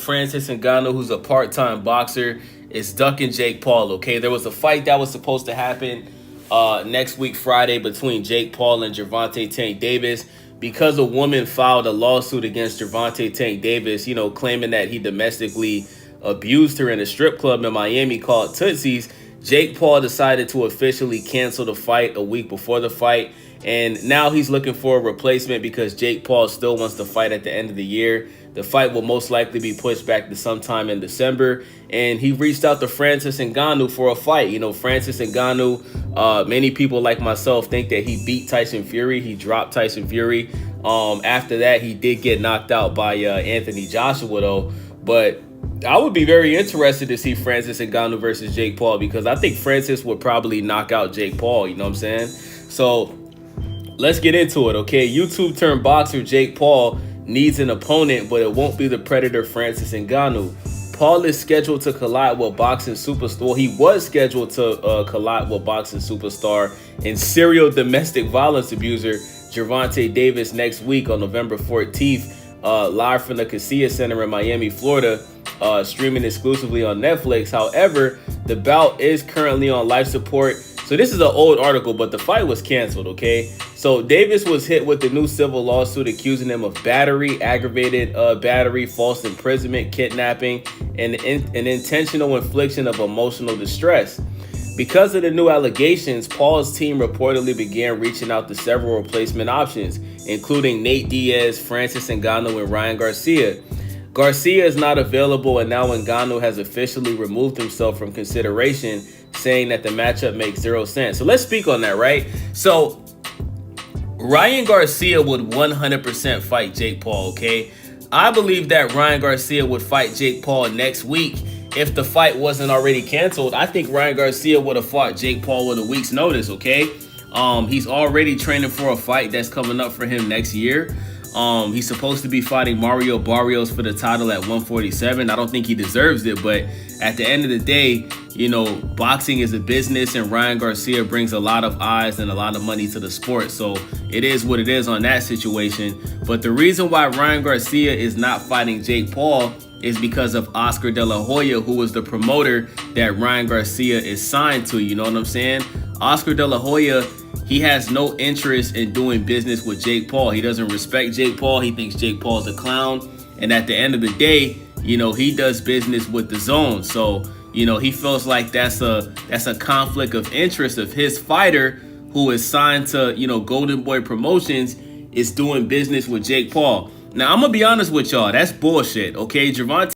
Francis Ngannou, who's a part-time boxer, is ducking Jake Paul, okay? There was a fight that was supposed to happen next week, Friday, between Jake Paul and Gervonta Tank Davis. Because a woman filed a lawsuit against Gervonta Tank Davis, you know, claiming that he domestically abused her in a strip club in Miami called Tootsie's, Jake Paul decided to officially cancel the fight a week before the fight. And now he's looking for a replacement because Jake Paul still wants to fight at the end of the year. The fight will most likely be pushed back to sometime in December. And he reached out to Francis Ngannou for a fight. You know, Francis Ngannou, many people like myself think that he beat Tyson Fury. He dropped Tyson Fury. After that, he did get knocked out by Anthony Joshua, though. But I would be very interested to see Francis Ngannou versus Jake Paul, because I think Francis would probably knock out Jake Paul. You know what I'm saying? So let's get into it, okay? YouTube turned boxer Jake Paul needs an opponent, but it won't be the Predator Francis Ngannou. Paul is scheduled to collide with boxing superstar. Well, he was scheduled to collide with boxing superstar and serial domestic violence abuser Gervonta Davis next week on November 14th, live from the Casilla Center in Miami, Florida, streaming exclusively on Netflix. However, the bout is currently on life support. So this is an old article, but the fight was canceled, okay? So Davis was hit with the new civil lawsuit accusing him of battery, aggravated battery, false imprisonment, kidnapping, and an intentional infliction of emotional distress. Because of the new allegations, Paul's team reportedly began reaching out to several replacement options, including Nate Diaz, Francis Ngannou, and Ryan Garcia. Garcia is not available, and now Ngannou has officially removed himself from consideration, saying that the matchup makes zero sense. So let's speak on that, right? So Ryan Garcia would 100% fight Jake Paul, okay? I believe that Ryan Garcia would fight Jake Paul next week if the fight wasn't already canceled. I think Ryan Garcia would have fought Jake Paul with a week's notice, okay? He's already training for a fight that's coming up for him next year. He's supposed to be fighting Mario Barrios for the title at 147. I don't think he deserves it, but at the end of the day, you know, boxing is a business, and Ryan Garcia brings a lot of eyes and a lot of money to the sport. So it is what it is on that situation. But the reason why Ryan Garcia is not fighting Jake Paul is because of Oscar De La Hoya, who was the promoter that Ryan Garcia is signed to. You know what I'm saying? Oscar De La Hoya, he has no interest in doing business with Jake Paul. He doesn't respect Jake Paul. He thinks Jake Paul's a clown. And at the end of the day, you know, he does business with the Zone. So, you know, he feels like that's a conflict of interest of his fighter, who is signed to, you know, Golden Boy Promotions, is doing business with Jake Paul. Now, I'm going to be honest with y'all. That's bullshit, okay? Gervonta